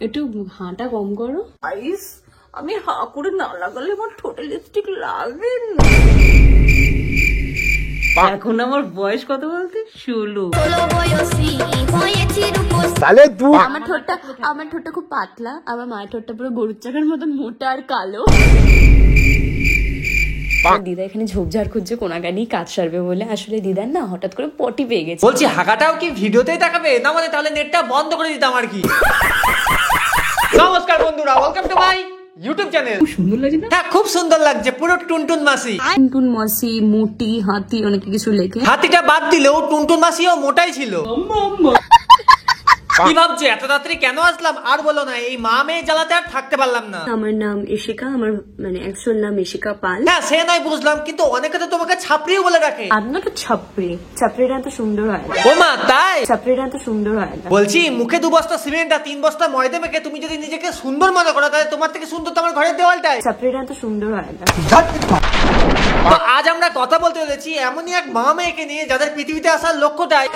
একটু হাঁটা কম করো। আইস আমি হা করে না লাগালে আমার ঠোঁটে লিপস্টিক লাগবে না। এখন আমার বয়স কত বলতে? 16। আমার ঠোঁটটা খুব পাতলা, আমার মায়ের ঠোঁটটা পুরো গরুর চাকার মতন মোটা আর কালো। দিদা এখানে ঝোপঝাড় খুঁজছে কোনাগানি কাজ সারবে বলে। আসলে দিদার না হঠাৎ করে পটি পেয়ে গেছে। বলছি হাগাটাও কি ভিডিওতেই দেখাবে না? মানে তাহলে নেটটা বন্ধ করে দিতাম আর কি। নমস্কার বন্ধুরা, welcome to my YouTube channel. খুব সুন্দর লাগছে না? হ্যাঁ খুব সুন্দর লাগছে, পুরো টুনটুন মাসি। টুনটুন মাসি, মোটি, হাতি, অনেক কিছু লেখে। হাতিটা বাদ দিলেও টুনটুন মাসিও মোটাই ছিল। কি ভাবছো এত তাড়াতাড়ি কেন আসলাম? আর বলো না, এই মা মেয়ে জ্বালাতে আর থাকতে পারলাম না। আমার নাম ইশিকা, আমার মানে অ্যাকচুয়াল নাম ইশিকা পাল। হ্যাঁ সে নয় বুঝলাম, কিন্তু অনেকে তো তোমাকে ছাপড়িও বলে ডাকে। আপনার তো ছাপড়ি, ছাপড়িটা এত সুন্দর হয় না। ও মা তাই? ছাপড়িটা এত সুন্দর হয় না। বলছি মুখে 2 বস্তা সিমেন্ট আর 3 বস্তা ময়দা মেখে তুমি যদি নিজেকে সুন্দর মনে করো, তাহলে তোমার থেকে সুন্দর তো আমার ঘরের দেওয়ালটাই। ছাপড়িটা এত সুন্দর হয় না। তো আজ আমরা কথা বলতে চলেছি এমনই এক মা মেয়েকে নিয়ে যাদের পৃথিবীতে আসার লক্ষ্যটাই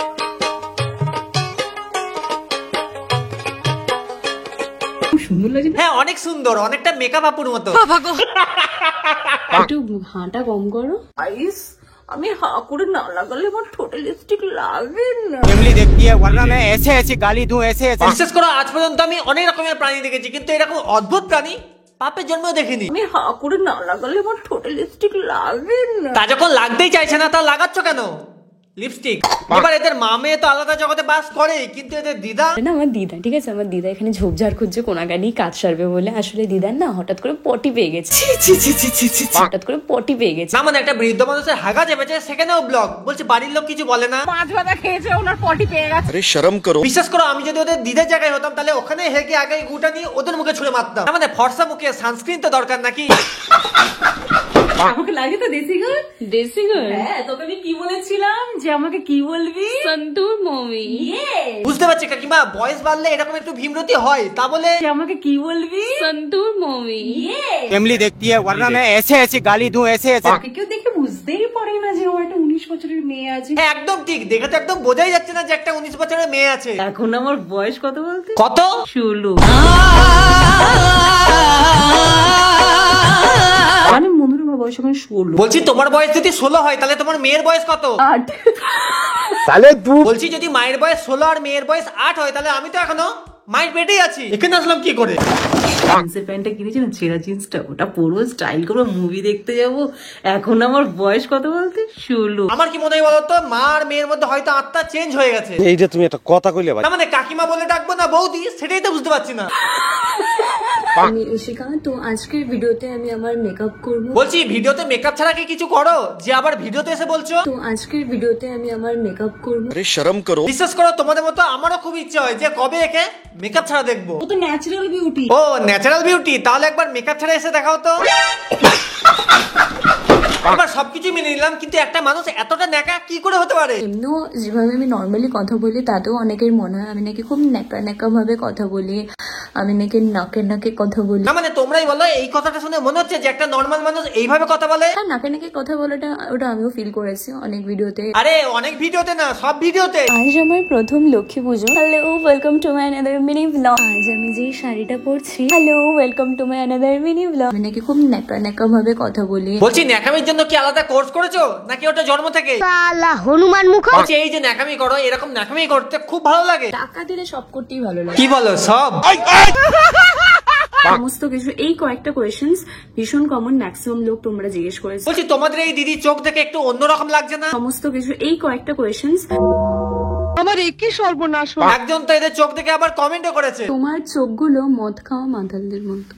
সুন্দর লাগছে না? হ্যাঁ অনেক সুন্দর, অনেকটা মেকআপ আপুর মতো। একটু হাঁটা কম করো। আইস আমি হা করে না লাগালে আমার ঠোঁটে লিপস্টিক লাগবে না। फैमिली देखती है वरना मैं ऐसे ऐसे गाली दूं ऐसे ऐसे। বিশেষ করে আজ পর্যন্ত আমি অনেক রকমের প্রাণী দেখেছি, কিন্তু এরকম অদ্ভুত প্রাণী পাপের জন্মেও দেখিনি। আমি হা করে না লাগালে আমার ঠোঁটে লিপস্টিক লাগবে না। তা যখন লাগতেই চাইছে না, তা লাগাচ্ছ কেন লিপস্টিক? এবার এদের মা মেয়ে তো আলাদা জগতে বাস করে, কিন্তু এদের দিদা না আমার দিদা, ঠিক আছে, আমার দিদা এখানে ঝোপঝাড় খুঁজছে কোনাগানি কাজ সারবে বলে। আসলে দিদার না হঠাৎ করে পটি পেয়ে গেছে। হঠাৎ করে পটি পেয়ে গেছে। না মানে একটা বৃদ্ধ মানুষের হাগা চেপেছে, সেখানেও ব্লগ বলছে, বাড়ির লোক কিছু বলে না। মাছ ভাজা খেয়েছে ওনার পটি পেয়ে গেছে। अरे शर्म करो। বিশ্বাস করো আমি যদি ওদের দিদের জায়গায় হতাম, তাহলে ওখানে হেগে আগে গুটা নিয়ে ওদের মুখে ছুঁড়ে মারতাম। না মানে ফর্সা মুখে সানস্ক্রিন তো দরকার নাকি? আমাকে লাগে তো দেশি গান। দেশি গান? হ্যাঁ তোকে আমি কি বলেছিলাম যে আমাকে কি বলবি? সন্তুর মমি। বুঝতে পারছি কাকিমা, বয়স বাড়লে এরকম একটু ভীমরতি হয়, তা বলে যে আমাকে কি বলবি? সন্তুর মমি। फैमिली देखती है वरना मैं ऐसे ऐसे गाली दूं ऐसे ऐसे। ওকে কেউ দেখে বুঝতেই পারে না যে ও একটা 19 বছরের মেয়ে আছে। হ্যাঁ একদম ঠিক, দেখে তো একদম বোঝাই যাচ্ছে না যে একটা 19 বছরের মেয়ে আছে। এখন আমার বয়স কত বলতে? কত? 16। মানে মধুর বয়স এখন 16। বলছি তোমার বয়স যদি 16 হয়, তাহলে তোমার মেয়ের বয়স কত? 8। साले तू বলছি যদি মায়ের বয়স 16 আর মেয়ের বয়স 8 হয়, তাহলে আমি তো এখনো মায়ের পেটেই আছি। এখানে আসলাম কি করে? জিন্সের প্যান্টটা কিনেছি না, ছেঁড়া জিন্সটা, ওটা পরবো, স্টাইল করবো, মুভি দেখতে যাব। এখন আমার বয়স কত বলতে? 16। আমার কি মনে হয় বলতো, মা আর মেয়ের মধ্যে হয়তো আত্মা চেঞ্জ হয়ে গেছে। এইটা তুমি একটা কথা কইলে ভাই। না মানে কাকিমা বলে ডাকবো না বৌদি, সেটাই তো বুঝতে পারছি না। আমি ইশিকা, তো আজকের ভিডিওতে আমি আমার মেকআপ করব। বলছি ভিডিওতে মেকআপ ছাড়া কি কিছু করো যে আবার ভিডিওতে এসে বলছো? তো আজকের ভিডিওতে আমি আমার মেকআপ করব। अरे शर्म करो। বিশ্বাস করো তোমাদের মতো আমারও খুব ইচ্ছা হয় যে কবে একে মেকআপ ছাড়া দেখবো। ও তো ন্যাচারাল বিউটি। ও ন্যাচারাল বিউটি, তাহলে একবার মেকআপ ছাড়া এসে দেখাও তো। এবার সবকিছু মেনে নিলাম, কিন্তু একটা মানুষ এতটা ন্যাকা কি করে হতে পারে? এমনিও যেভাবে আমি নর্মালি কথা বলি, তাতেও অনেকের মনে হয় আমি নাকি খুব ন্যাকা ন্যাকা ভাবে কথা বলি, আমি নাকি নাকে নাকে কথা বলি। না মানে তোমরাই বলো, এই কথাটা শুনে মনে হচ্ছে যে একটা নর্মাল মানুষ এইভাবে কথা বলে। হ্যাঁ, নাকে নাকে কথা বলাটা ওটা আমিও ফিল করেছি অনেক ভিডিওতে। আরে অনেক ভিডিওতে না, সব ভিডিওতে। আজ আমার প্রথম লক্ষ্মী পুজো। Hello, welcome to my another mini blog. আজ আমি যে শাড়িটা পরছি, hello, welcome to my another mini blog. আমি নাকি খুব ন্যাকা ন্যাকা ভাবে কথা বলি। বলছি ন্যাকামির জন্য কি আলাদা কোর্স করেছো, নাকি ওটা জন্ম থেকে? হনুমান মুখ। বলছি এই যে ন্যাকামি করো, এরকম ন্যাকামি করতে খুব ভালো লাগে। টাকা দিলে সব করতেই ভালো লাগে। কি বলো সব? সমস্ত কিছু, এই কয়েকটা কোয়েশ্চেন্স ভীষণ কমন, ম্যাক্সিমাম লোক তোমরা জিজ্ঞেস করেছো। বলছি তোমাদের এই দিদি চোখ দেখে একটু অন্যরকম লাগছে না? সমস্ত কিছু, এই কয়েকটা কোয়েশ্চেন্স। আমার একই সর্বনাশ। একজন তো এদের চোখ দেখে আবার কমেন্টও করেছে। তোমার চোখগুলো মদ খাওয়া মাতালদের মতো।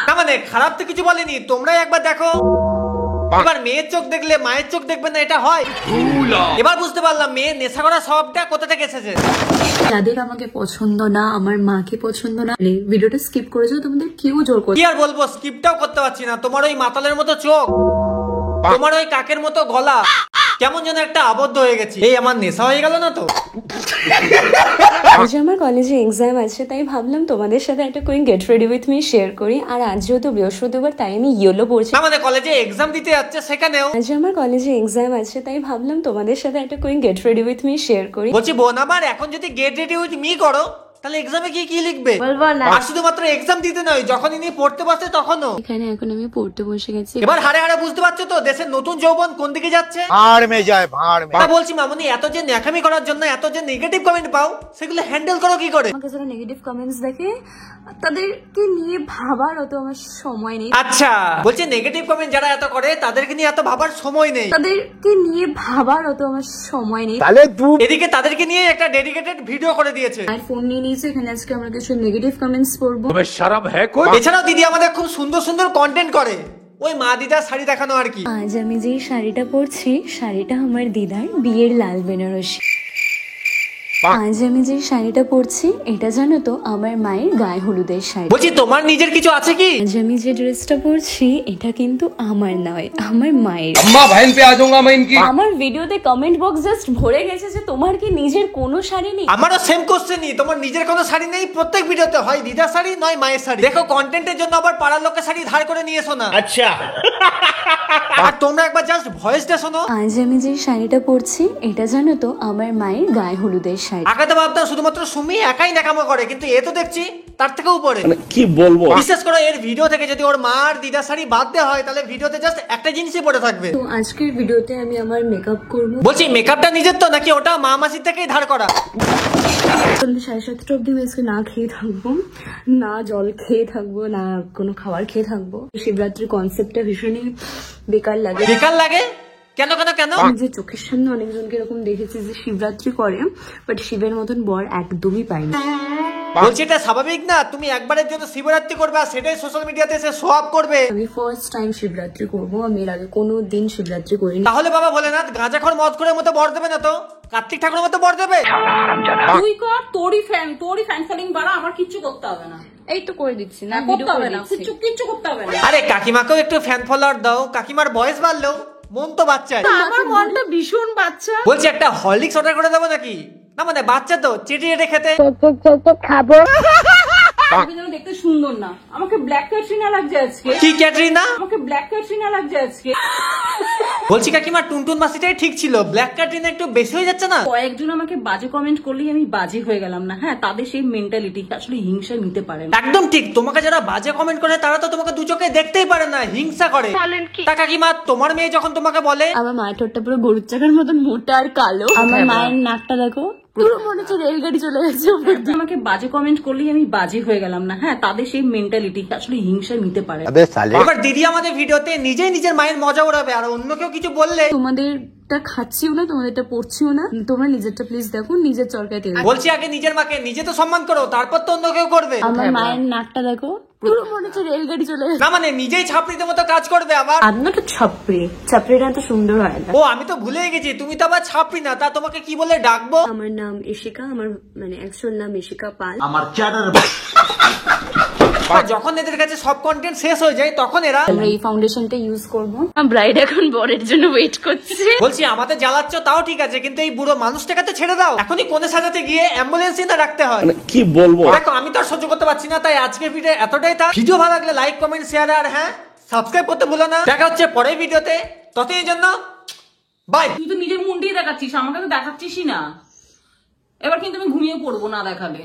না মানে খারাপ তো কিছু বলেনি, তোমরাই একবার দেখো। এবার মেয়ের চোখ দেখলে মায়ের চোখ দেখবে না, এটা হয়? এবার বুঝতে পারলাম মেয়ের নেশা করা স্বভাবটা কোথা থেকে এসেছে। যাদের আমাকে পছন্দ না, আমার মাকে পছন্দ না, ভিডিওটা স্কিপ করেছো, তোমাদের কেউ জোর করে। কি আর বলবো, স্কিপটাও করতে পারছি না। তোমার ওই মাতালের মতো চোখ, তোমার ওই কাকের মতো গলা, কেমন যেন একটা আবদ্ধ হয়ে গেছি। এই আমার নেশা হয়ে গেল না তো? আজ আমার কলেজে এক্সাম আছে, তাই ভাবলাম তোমাদের সাথে একটা quick get ready with me share করি। আর আজ যেহেতু বৃহস্পতিবার, তাই আমি ইয়েলো পরছি। আমাদের কলেজে এক্সাম দিতে যাচ্ছে, সেখানেও আজ আমার কলেজে এক্সাম আছে, তাই ভাবলাম তোমাদের সাথে একটা quick get ready with me share করি। বলছি বোন আমার, এখন যদি গেট রেডি উইথ মি করো, তাহলে এক্সামে কি কি লিখবে? বলবো না। আর শুধুমাত্র এক্সাম দিতে নয়, যখন ইনি পড়তে বসে তখনও। এখানে এখন আমি পড়তে বসে গেছি। এবার হারে হারে বুঝতে পারছো তো দেশের নতুন যৌবন কোন দিকে যাচ্ছে? भाड़ में जाए भाड़ में। তা বলছি মামুনি, এত যে ন্যাকামি করার জন্য এত যে নেগেটিভ কমেন্ট পাও, সেগুলো হ্যান্ডেল করো কি করে? আমাকে যারা নেগেটিভ কমেন্টস দেখে তাদেরকে নিয়ে ভাবার অত আমার সময় নেই। আচ্ছা, বলছি নেগেটিভ কমেন্ট যারা এত করে তাদেরকে নিয়ে এত ভাবার সময় নেই। তাদেরকে নিয়ে ভাবার অত আমার সময় নেই। साले तू এদিকে তাদেরকে নিয়ে একটা ডেডিকেটেড ভিডিও করে দিয়েছে। আর ফোন নিয়ে নিয়েছে, এখানে আজকে আমরা কিছু নেগেটিভ কমেন্টস পড়বো। शर्म है कोई? এছাড়াও দিদি আমাদের খুব সুন্দর সুন্দর কন্টেন্ট করে, ওই মা দিদার শাড়ি দেখানো আর কি। আজ আমি যে শাড়িটা পরছি, শাড়িটা আমার দিদার বিয়ের লাল বেনারসি। আজ আমি যে শাড়িটা পরছি, এটা জানো তো আমার মায়ের গায়ে হলুদের শাড়ি। বলছি তোমার নিজের কিছু আছে কি? আজ আমি যে ড্রেসটা পরছি, এটা কিন্তু আমার নয়, আমার মায়ের। अम्मा बहन पे आ जाऊंगा मैं इनकी। আমার ভিডিওতে কমেন্ট বক্স জাস্ট ভরে গেছে যে তোমার কি নিজের কোনো শাড়ি নেই? আমারও সেম কোশ্চেনই, তোমার নিজের কোনো শাড়ি নেই? প্রত্যেক ভিডিওতে হয় দিদার শাড়ি নয় মায়ের শাড়ি। দেখো কন্টেন্টের জন্য আবার পাড়ার লোকের শাড়ি ধার করে নিয়ে এসো না। আচ্ছা, আর তোমরা একবার জাস্ট ভয়েসটা শোনো। আজ আমি যে শাড়িটা পরছি, এটা জানো তো আমার মায়ের গায়ে হলুদের শাড়ি। আগে তো ভাবতাম শুধুমাত্র সুমি একাই নাকামো করে, কিন্তু এ তো দেখছি তার থেকেও উপরে। কি বলবো? বিশেষ করে এর ভিডিও থেকে যদি ওর মা আর দিদার শাড়ি বাদ দেওয়া হয়, তাহলে ভিডিওতে জাস্ট একটা জিনিসই পড়ে থাকবে। তো আজকের ভিডিওতে আমি আমার মেকআপ করবো। বলছি মেকআপটা নিজের তো নাকি ওটা মা মাসির থেকেই ধার করা? 7:30 অব্দি আমি আজকে না খেয়ে থাকবো, না জল খেয়ে থাকবো, না কোনো খাবার খেয়ে থাকবো। শিবরাত্রির কনসেপ্টটা ভীষণই বেকার লাগে। বেকার লাগে কেন কেন কেন? আমি যে চোখের সামনে অনেকজনকে এরকম দেখেছি যে শিবরাত্রি করে, বাট শিবের মতন বর একদমই পাইনি। বলছি এটা স্বাভাবিক না? তুমি একবারের জন্য শিবরাত্রি করবে আর সেটাই সোশ্যাল মিডিয়াতে এসে শো আপ করবে। আমি ফার্স্ট টাইম শিবরাত্রি করবো, আমি এর আগে কোনো দিন শিবরাত্রি করিনি। তাহলে বাবা ভোলেনাথ গাঁজাখোর মদ করে মতো বর দেবে না তো? কার্তিক ঠাকুরের মতো বর দেবে? তুই কর, তোরই ফ্যান ফলোইং বাড়া, আমার কিচ্ছু করতে হবে না। এই তো করে দিচ্ছি না, করতে হবে না, কিচ্ছু করতে হবে না। আরে কাকিমাকেও একটু ফ্যান ফলোয়ার দাও, কাকিমার বয়স বাড়লেও মন তো বাচ্চা। আমার মনটা ভীষণ বাচ্চা। বলছি একটা হরলিক্স অর্ডার করে দেবো নাকি? না মানে বাচ্চা তো চেটে চেটে খেতে। আমি যেন দেখতে সুন্দর না, আমাকে ব্ল্যাক ক্যাটরিনা লাগছে আজকে। কি ক্যাটরিনা? আমাকে ব্ল্যাক ক্যাটরিনা লাগছে আজকে। বলছি কাকিমা টুনটুন মাসিটাই ঠিক ছিল, ব্ল্যাক ক্যাটরিনা একটু বেশি হয়ে যাচ্ছে না? কয়েকজন আমাকে বাজে কমেন্ট করলেই আমি বাজে হয়ে গেলাম না? হ্যাঁ, তাদের সেই মেন্টালিটি আসলে হিংসা নিতে পারে না। একদম ঠিক, তোমাকে যারা বাজে কমেন্ট করে তারা তো তোমাকে দু চোখে দেখতেই পারে না, হিংসা করে। তা কাকিমা তোমার মেয়ে যখন তোমাকে বলে আমার মায়ের ঠোঁটটা পুরো গরুর চাকার মতন মোটা আর কালো, আমার মায়ের নাকটা দেখো পুরো মনে হচ্ছে রেলগাড়ি চলে গেছে। আমাকে বাজে কমেন্ট করলেই আমি বাজে হয়ে গেলাম না? হ্যাঁ, তাদের সেই মেন্টালিটি আসলে হিংসা নিতে পারে না। अबे साले এবার দিদি আমাদের ভিডিওতে নিজেই নিজের মায়ের মজা উড়াবে, আর অন্য কেউ কিছু বললে তোমাদেরটা খাচ্ছিও না, তোমাদেরটা পড়ছিও না, তোমরা নিজেরটা প্লিজ দেখো, নিজের চরকায় তেল। বলছি আগে নিজের মাকে নিজে তো সম্মান করো, তারপর তো অন্য কেউ করবে। আমার মায়ের নাকটা দেখো পুরো মনে হচ্ছে রেলগাড়ি চলে গেছে। না মানে নিজেই ছাপড়িতে মতো কাজ করবে আবার। আপনার তো ছাপড়ি, ছাপড়িটা এত সুন্দর হয় না। ও আমি তো ভুলে গেছি, তুমি তো আবার ছাপড়ি না, তা তোমাকে কি বলে ডাকবো? আমার নাম ইশিকা, আমার মানে অ্যাকচুয়াল নাম ইশিকা পাল। আর যখন এদের কাছে সব কন্টেন্ট শেষ হয়ে যায় তখন এরা আমরা এই ফাউন্ডেশনটা ইউজ করবো। ব্রাইড এখন বরের জন্য ওয়েট করছে। বলছি আমাদের জ্বালাচ্ছ তাও ঠিক আছে, কিন্তু এই বুড়ো মানুষটাকে তো ছেড়ে দাও। এখনই কোণে সাজাতে গিয়ে অ্যাম্বুলেন্স না রাখতে হয়। কি বলবো? দেখো আমি তো আর সহ্য করতে পারছি না, তাই আজকের ভিডিও এতটাই। তা ভিডিও ভালো লাগলে লাইক কমেন্ট শেয়ার আর হ্যাঁ সাবস্ক্রাইব করতে ভুলো না। দেখা হচ্ছে পরের ভিডিওতে, ততদিনের জন্য বাই। তুই তো নিজের মুন্ডি দেখাচ্ছিস, আমাকে তো দেখাচ্ছিসই না। এবার কিন্তু আমি ঘুমিয়ে পড়বো না দেখালে।